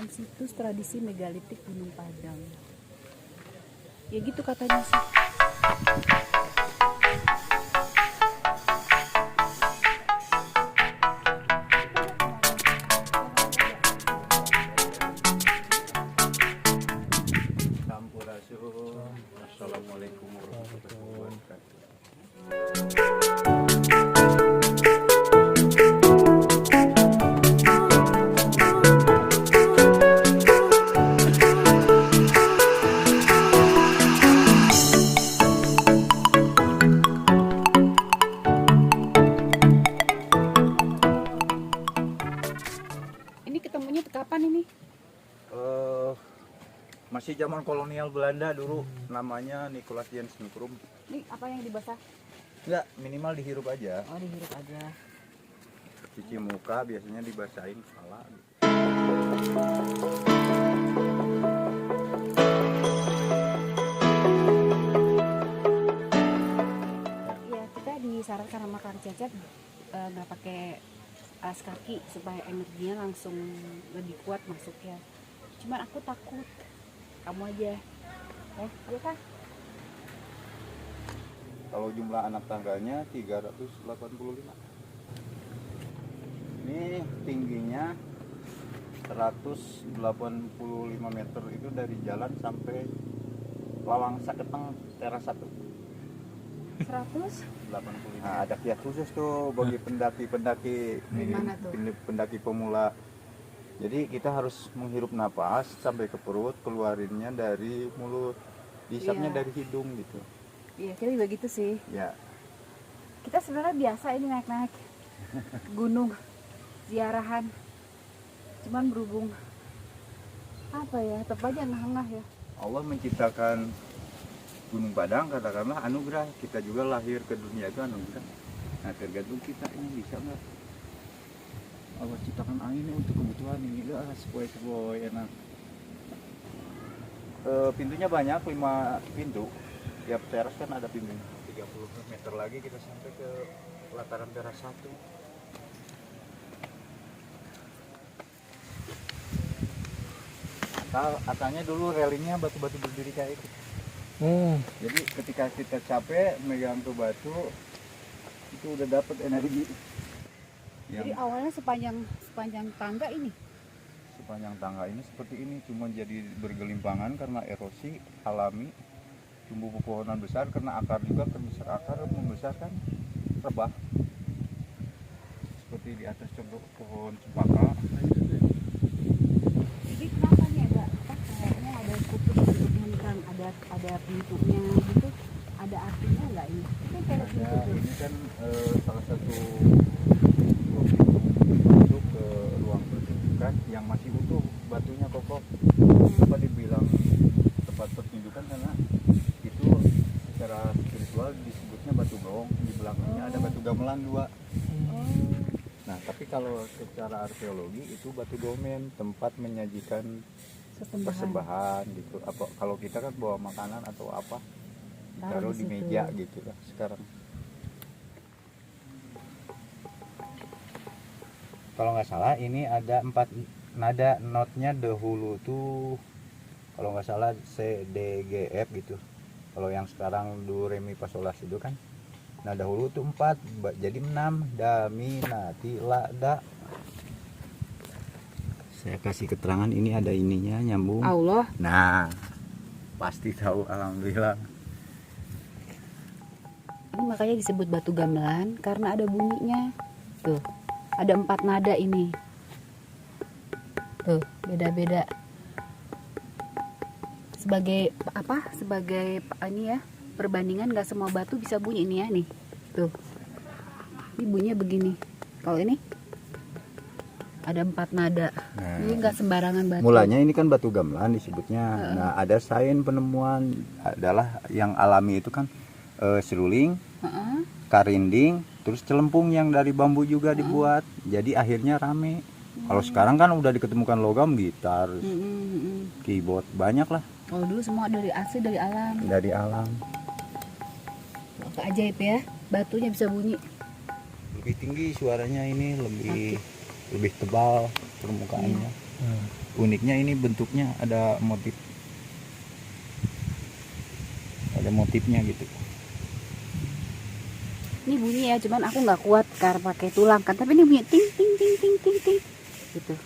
merupakan situs tradisi megalitik Gunung Padang. Ya gitu katanya sih. Sampurasun. Assalamualaikum warahmatullahi wabarakatuh. Ini ketemunya kapan ini? Masih zaman kolonial Belanda dulu, namanya Nicolaas Jens Mikrum. Ini apa yang dibasah? Enggak, minimal dihirup aja. Oh, dihirup aja. Cuci muka biasanya dibasahin kepala. Ya, kita disarankan sama Kang Cecep nggak pakai alas kaki supaya energinya langsung lebih kuat masuknya. Cuman aku takut. Kamu aja. Iya Kak? Kalau jumlah anak tangganya 385. Ini tingginya 185 meter itu dari jalan sampai Lawang Saketeng teras 1. 100? Nah, ada kiat khusus tuh bagi pendaki-pendaki Gimana tuh? pendaki pemula. Jadi kita harus menghirup napas sampai ke perut, keluarinnya dari mulut, dihisapnya Iya. dari hidung gitu. Iya, kita juga gitu sih. Ya, Kita sebenarnya biasa ini naik-naik gunung, ziarahan. Cuman berhubung apa ya, tetap aja ngeh-ngeh ya. Allah menciptakan Gunung Padang katakanlah anugerah. Kita juga lahir ke dunia itu anugerah. Nah, tergantung kita ini bisa nggak. Allah ciptakan angin untuk kebutuhan ini lah, sepoi enak. Pintunya banyak, 5 pintu. Tiap teras kan ada pintu. 30 meter lagi kita sampai ke pelataran teras 1. Asalnya dulu railingnya batu-batu berdiri kayak itu. Jadi ketika kita capek megang tuh batu, itu udah dapet energi. Jadi Yang awalnya sepanjang tangga ini. sepanjang tangga ini seperti ini, cuma jadi bergelimpangan karena erosi alami, tumbuh pepohonan besar karena akar juga terbesar, akar membesarkan rebah seperti di atas contoh pohon cempaka. Jadi kenapa nih kayaknya ada kutub yang ada pintunya gitu, ada artinya nggak ini? Ini kayak pintu Ada, tuh. ini kan salah satu pintu ke ruang pertunjukan yang masih utuh, batunya kokoh. Kenapa dibilang tempat pertunjukan karena itu secara spiritual disebutnya batu gong, di belakangnya ada batu gamelan 2. Oh, Nah, tapi kalau secara arkeologi itu batu domen, tempat menyajikan sesembahan. persembahan gitu. Apa kalau kita kan bawa makanan atau apa Taruh ditaruh di di situ. meja gitu lah sekarang. Kalau nggak salah ini ada 4 nada, notnya dahulu tuh kalau nggak salah C D G F gitu. Kalau yang sekarang do re mi fa sol la si do kan. Nah, dahulu tuh 4 jadi 6, da mi na ti la da. Saya kasih keterangan ini ada ininya nyambung. Allah. Nah, pasti tahu alhamdulillah. Ini makanya disebut batu gamelan karena ada bunyinya. Tuh, ada 4 nada ini. Tuh, beda-beda. Sebagai apa? Sebagai ini ya, perbandingan nggak semua batu bisa bunyi ini ya nih. Tuh. Ini bunyinya begini. Kalau ini ada 4 nada. Nah, Ini nggak sembarangan batu. mulanya ini kan batu gamelan disebutnya. Nah, ada sains penemuan adalah yang alami itu kan seruling, Heeh. karinding, terus celempung yang dari bambu juga dibuat. Jadi akhirnya rame. Kalau sekarang kan udah diketemukan logam, gitar, keyboard, banyak lah Kalau dulu semua dari asli, dari alam. dari alam. Ajaib ya, batunya bisa bunyi. Lebih tinggi suaranya ini, lebih tebal permukaannya. Uniknya ini bentuknya ada motifnya gitu. Ini bunyi ya, cuman aku nggak kuat karena pakai tulang kan. Tapi ini bunyi ting ting ting ting ting ting gitu.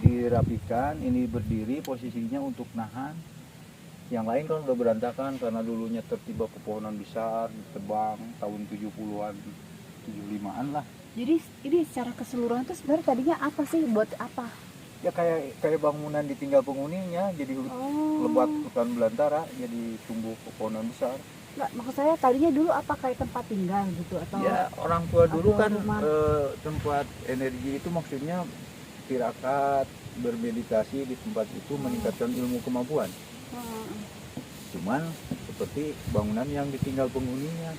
Dirapikan, ini berdiri posisinya untuk nahan. Yang lain kan udah berantakan karena dulunya tertiba pepohonan besar, ditebang tahun 70-an, 75-an lah. Jadi ini secara keseluruhan tuh sebenarnya tadinya apa sih, buat apa? Ya kayak bangunan ditinggal penghuninya, jadi lebat hutan belantara, jadi tumbuh pepohonan besar. Nggak, maksud saya tadinya dulu apa kayak tempat tinggal gitu atau? Ya orang tua dulu atau kan rumah? tempat energi itu maksudnya tirakat, bermeditasi di tempat itu meningkatkan ilmu kemampuan. Cuman seperti bangunan yang ditinggal penghuninya,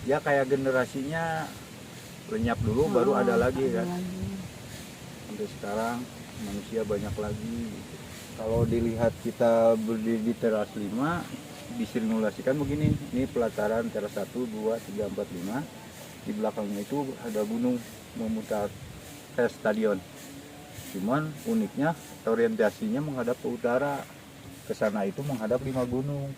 ya kayak generasinya lenyap dulu baru ada lagi kan. Sampai sekarang manusia banyak lagi gitu. Kalau dilihat kita berdiri di teras 5, disimulasikan begini, ini pelataran teras 1, 2, 3, 4, 5. Di belakangnya itu ada gunung memutar kayak stadion. Cuman uniknya orientasinya menghadap ke utara. Ke sana itu menghadap 5 gunung.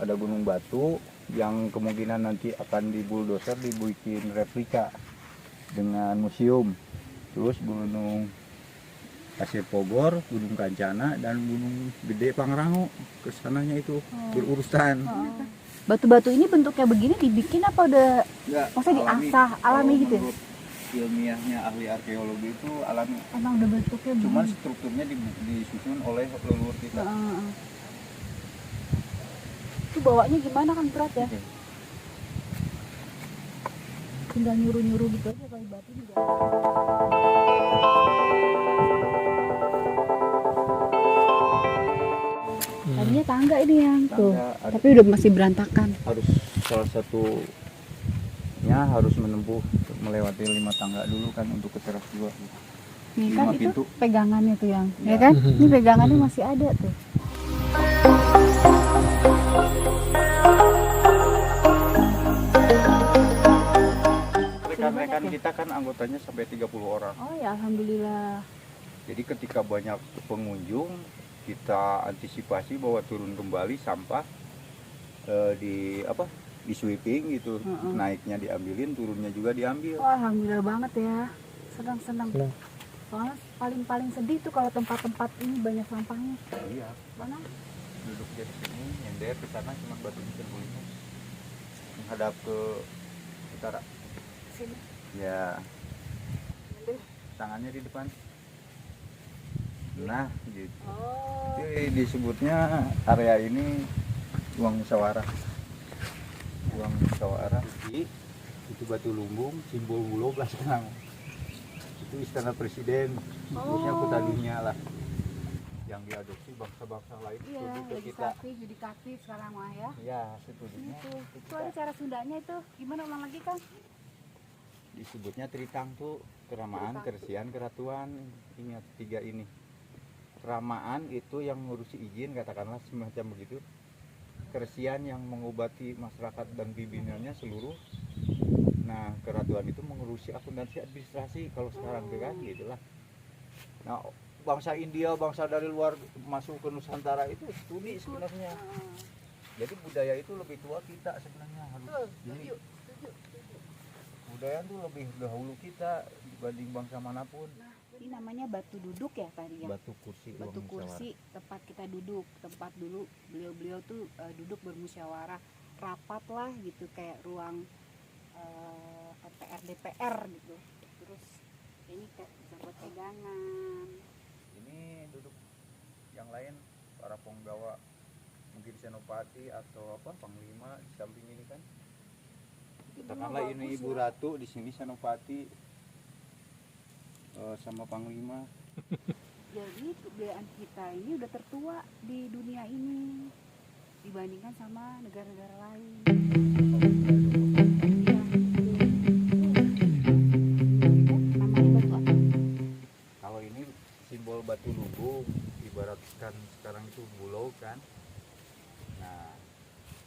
Ada gunung batu yang kemungkinan nanti akan dibuldoser dibikin replika dengan museum. Terus gunung Pasir Pogor, gunung Kancana, dan gunung Gede Pangrango. Kesananya itu berurusan. Batu-batu ini bentuknya begini dibikin apa udah maksudnya diasah alami gitu ya? Ilmiahnya ahli arkeologi itu alami. Emang udah bentuknya begini. Cuman strukturnya disusun oleh leluhur kita. Itu bawanya gimana kan, berat ya? Oke. Tinggal nyuruh-nyuruh gitu aja kali batu juga. Tadinya tangga ini yang tuh, tapi udah masih berantakan. Harus salah satunya harus menempuh melewati 5 tangga dulu kan untuk ke teras 2. Nih kan 5 itu pintu. pegangannya tuh yang, Ya. ya kan? Ini pegangannya masih ada tuh. Rekan-rekan kita kan anggotanya sampai 30 orang. Oh ya, alhamdulillah. Jadi ketika banyak pengunjung, kita antisipasi bahwa turun kembali sampah di sweeping gitu. Naiknya diambilin, turunnya juga diambil. Oh, alhamdulillah banget ya. Senang-senang. Soalnya paling sedih tuh kalau tempat-tempat ini banyak sampahnya. Iya. Mana? Duduk di sini, nyender ke sana cuma batunya terguling. Menghadap ke utara. Sini. Ya. Tangannya di depan. Nah, gitu. Oh. Jadi disebutnya area ini ruang musyawarah. Ruang musyawarah. Itu batu lumbung, simbol Pulau Belas Kenang. Itu istana presiden, sebelumnya kota dunia lah. Yang diadopsi bangsa-bangsa lain. Iya, studi ke kita. judikatif sekarang mah ya. Ya, studinya. Itu ada cara Sundanya itu. Gimana ulang lagi kan? Disebutnya Tritang tuh keramaan, keresian, keratuan. Ingat 3 ini. Keramaan itu yang ngurusi izin, katakanlah semacam begitu. Keresian yang mengobati masyarakat dan pimpinannya seluruh. Nah, keratuan itu mengurusi akuntansi administrasi kalau sekarang kan gitulah. Nah, bangsa India, bangsa dari luar masuk ke Nusantara itu studi sebenarnya. Jadi budaya itu lebih tua kita sebenarnya harus. Jadi budaya itu lebih dahulu kita dibanding bangsa manapun. Ini namanya batu duduk ya tadi ya. Batu kursi. Batu kursi, tempat kita duduk, tempat dulu beliau-beliau tuh duduk bermusyawarah, rapat lah gitu kayak ruang MPR DPR gitu. Terus ini kayak bisa buat pegangan. Ini duduk yang lain para penggawa mungkin senopati atau apa panglima di samping ini kan. Katakanlah ini Ibu Ratu, di sini senopati sama panglima. Jadi kebudayaan kita ini udah tertua di dunia ini dibandingkan sama negara-negara lain. Kalau ini simbol batu lumbung, ibaratkan sekarang itu pulau kan. Nah,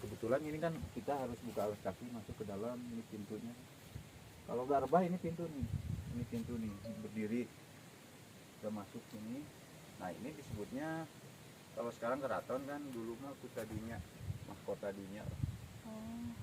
kebetulan ini kan kita harus buka alas kaki masuk ke dalam, ini pintunya. Kalau garbah ini pintu nih, ini pintu nih berdiri udah masuk sini. Nah ini disebutnya kalau sekarang keraton kan, dulu mah kutadinya mahkota dinya. Oh.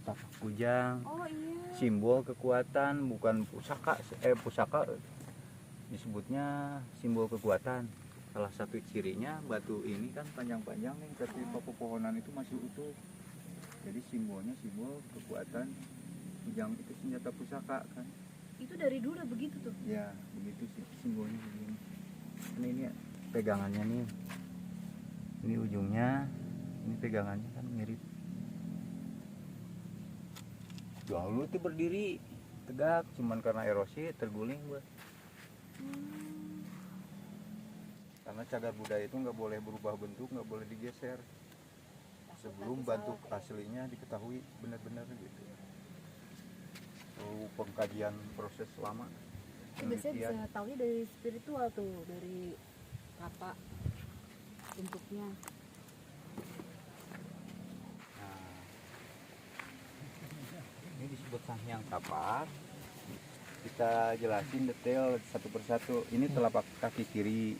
Tapak kujang, Oh iya. simbol kekuatan, bukan pusaka. Pusaka disebutnya simbol kekuatan. Salah satu cirinya batu ini kan panjang-panjang nih, tapi pepohonan itu masih utuh. Jadi simbolnya simbol kekuatan. Kujang itu senjata pusaka kan. Itu dari dulu udah begitu tuh. Ya begitu sih simbolnya begini. Ini pegangannya nih. Ini ujungnya, ini pegangannya kan mirip. Dahulu itu berdiri tegak, cuman karena erosi terguling, buat. Karena cagar budaya itu nggak boleh berubah bentuk, nggak boleh digeser sebelum bentuk aslinya diketahui benar-benar gitu. Pengkajian proses lama. Itu biasanya bisa tahunya dari spiritual tuh, dari apa bentuknya. Nah, ini disebut Sanghyang Tapak. Kita jelasin detail satu persatu. Ini telapak kaki kiri.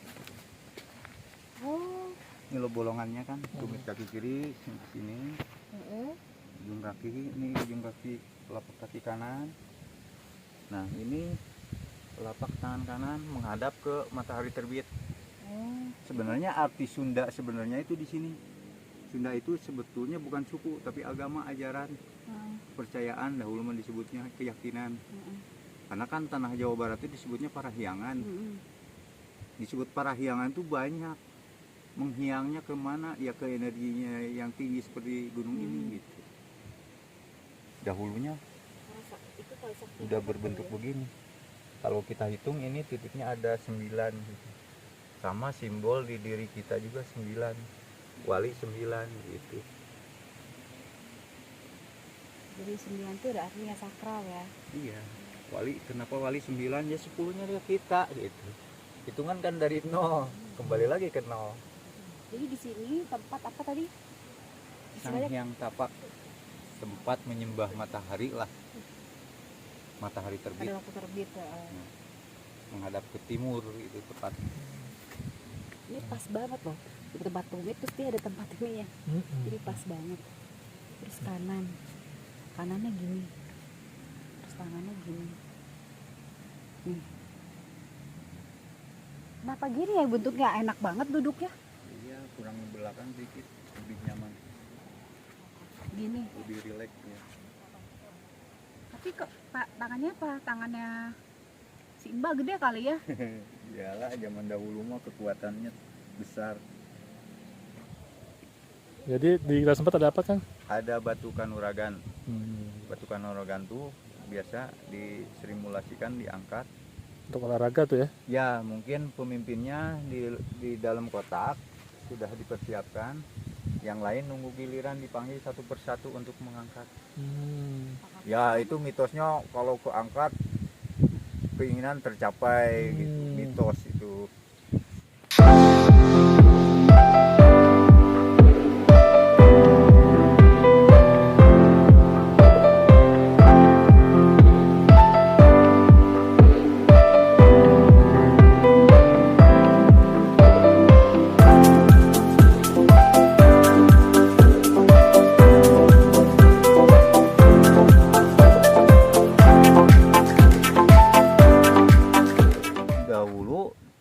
Oh. Ini lo bolongannya kan, tumit kaki kiri sini. Ujung kaki, ini ujung kaki telapak kaki kanan. Nah ini telapak tangan kanan menghadap ke matahari terbit. Sebenarnya arti Sunda sebenarnya itu di sini. Sunda itu sebetulnya bukan suku tapi agama, ajaran, kepercayaan, dahulu mah disebutnya keyakinan. Karena kan tanah Jawa Barat itu disebutnya Parahyangan. Disebut Parahyangan itu banyak. Menghiangnya kemana? Ya ke energinya yang tinggi seperti gunung ini gitu. Dahulunya udah berbentuk begini. Kalau kita hitung ini titiknya ada 9 gitu. Sama simbol di diri kita juga 9. Wali 9 gitu. Jadi 9 itu ada artinya sakral ya. Iya. Wali, kenapa wali 9? Ya 10-nya dia kita gitu. Hitungan kan dari 0, kembali lagi ke 0. Jadi di sini tempat apa tadi? Sanghyang Tapak, tempat menyembah matahari lah. Matahari terbit. Ada waktu terbit. Menghadap ke timur itu tepat. Ini pas banget loh. Di tempat tumit terus dia ada tempat ini ya. Jadi pas banget. Terus kanan. Kanannya gini. Terus tangannya gini. Nih. Kenapa gini ya bentuknya? Enak banget duduknya. Iya, kurang belakang dikit, lebih nyaman, Gini. lebih rileks ya. Tapi kok Pak tangannya apa? Tangannya si Mbak gede kali ya? Iyalah, zaman dahulu mah kekuatannya besar. Jadi di kelas 4 ada apa, Kang? Ada batu kanuragan. Batu kanuragan tuh biasa disimulasikan, diangkat. Untuk olahraga tuh ya? Ya, mungkin pemimpinnya di dalam kotak sudah dipersiapkan. Yang lain nunggu giliran dipanggil satu persatu untuk mengangkat. Ya, itu mitosnya kalau keangkat keinginan tercapai gitu. Mitos itu.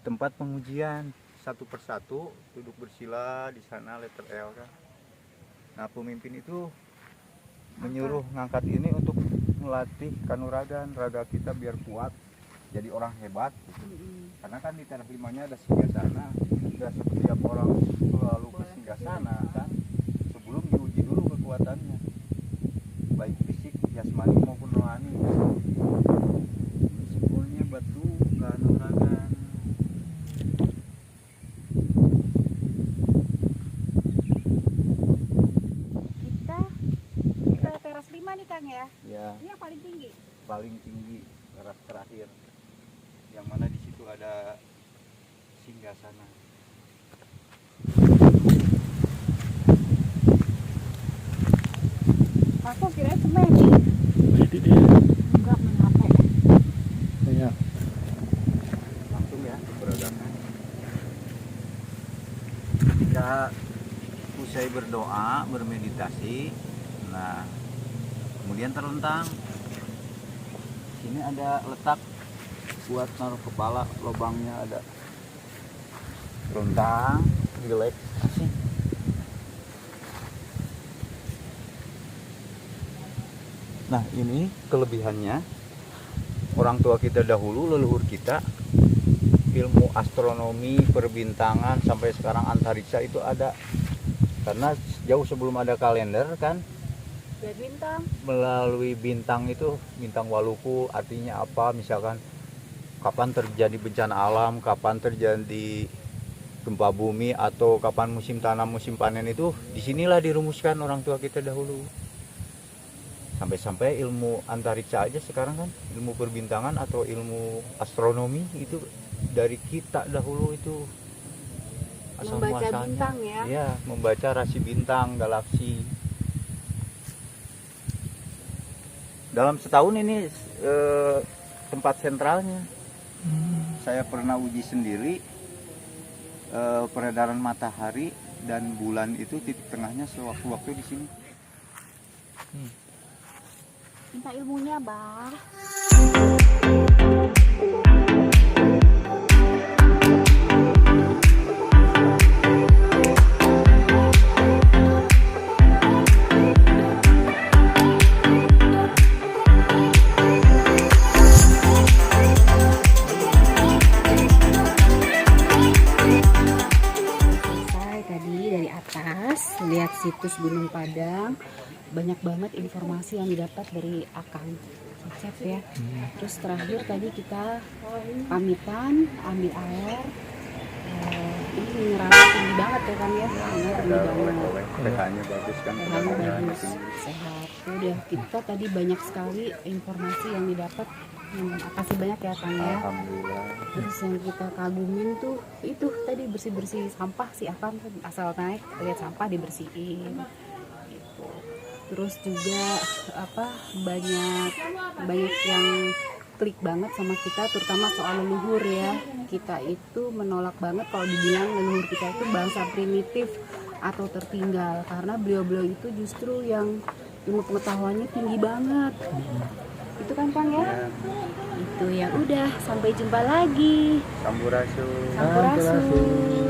Tempat pengujian satu persatu duduk bersila di sana letter L kan. Nah pemimpin itu menyuruh ngangkat ini untuk melatih kanuragan raga kita biar kuat jadi orang hebat gitu. Karena kan di tanah limanya ada singgasana, sudah setiap orang selalu ke singgasana kan sebelum diuji dulu kekuatannya baik fisik jasmani maupun rohani. Simbolnya batu kanuragan. Kita ke teras 5 nih Kang ya. Ya, Ini yang paling tinggi. paling tinggi teras terakhir. Yang mana di situ ada singgasana. Aku kira semen nih. Jadi dia. Enggak main HP. Iya. Langsung ya beradakan. Ketika usai berdoa, bermeditasi, nah kemudian terlentang. Sini ada letak buat naruh kepala, lubangnya ada. Terlentang, relaksasi. Nah ini kelebihannya orang tua kita dahulu, leluhur kita, ilmu astronomi, perbintangan sampai sekarang antariksa itu ada. Karena jauh sebelum ada kalender kan, Lihat bintang. melalui bintang itu, bintang Waluku artinya apa, misalkan kapan terjadi bencana alam, kapan terjadi gempa bumi, atau kapan musim tanam, musim panen, itu disinilah dirumuskan orang tua kita dahulu. Sampai-sampai ilmu antariksa aja sekarang kan, ilmu perbintangan atau ilmu astronomi itu dari kita dahulu itu asal Membaca muasalnya. bintang ya. Iya, membaca rasi bintang, galaksi. Dalam setahun ini tempat sentralnya. Saya pernah uji sendiri peredaran matahari dan bulan itu titik tengahnya sewaktu-waktu di sini. Minta ilmunya, Bah. Selesai tadi dari atas lihat situs Gunung Padang, banyak banget informasi yang didapat dari Akang Cecep ya. Terus terakhir tadi kita pamitan ambil air. Ini mineralnya tinggi banget ya kan ya. Ini tinggi banget. pH-nya bagus kan, PH-nya pH-nya bagus, sehat. Udah kita tadi banyak sekali informasi yang didapat. Makasih banyak ya Kang ya. Alhamdulillah. Terus yang kita kagumin tuh itu tadi bersih-bersih sampah sih Akang asal naik lihat sampah dibersihin. Gitu. Terus juga banyak yang klik banget sama kita, terutama soal leluhur ya. Kita itu menolak banget kalau dibilang leluhur kita itu bangsa primitif atau tertinggal, karena beliau-beliau itu justru yang ilmu pengetahuannya tinggi banget. Itu kan Kang ya? Itu ya udah, sampai jumpa lagi. Sampurasun. Sampurasun.